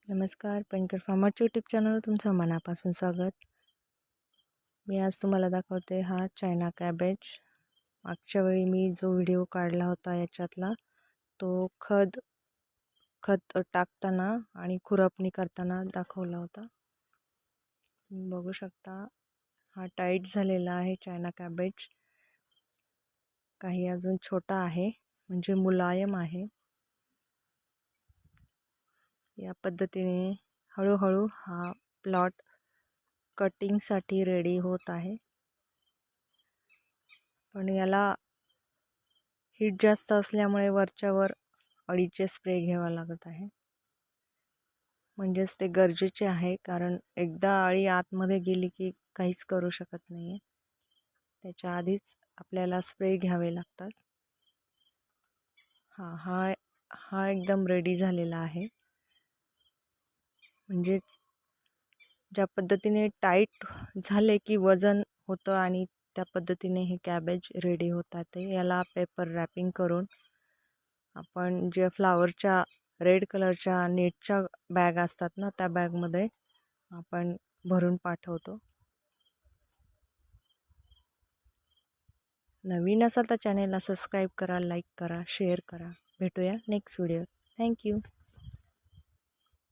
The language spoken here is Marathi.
नमस्कार, पेंटर फार्मरच्या यूट्यूब चॅनलवर तुमचं मनापासून स्वागत. मी आज तुम्हाला दाखवते हा चायना कॅबेज. मागच्या वेळी मी जो व्हिडिओ काढला होता याच्यातला तो खत टाकताना आणि खुरपणी करताना दाखवला होता. तुम्ही बघू शकता हा टाईट झालेला आहे चायना कॅबेज. काही अजून छोटा आहे म्हणजे मुलायम आहे. या पद्धतीने हळूहळू हा प्लॉट कटिंगसाठी रेडी होत आहे. पण याला हीट जास्त असल्यामुळे वरच्यावर अळीचे स्प्रे घ्यावा लागत आहे. म्हणजेच ते गरजेचे आहे, कारण एकदा अळी आतमध्ये गेली की काहीच करू शकत नाही आहे. त्याच्या आधीच आपल्याला स्प्रे घ्यावे लागतात. हा एकदम रेडी झालेला आहे. म्हणजेच ज्या पद्धतीने टाईट झाले की वजन होतं आणि त्या पद्धतीने हे कॅबेज रेडी होतात. याला पेपर रॅपिंग करून आपण जे फ्लावरच्या रेड कलरच्या नेटच्या बॅग असतात ना, त्या बॅगमध्ये आपण भरून पाठवतो. नवीन असाल तर चॅनेलला सबस्क्राईब करा, लाईक करा, शेअर करा. भेटूया नेक्स्ट व्हिडिओ. थँक्यू.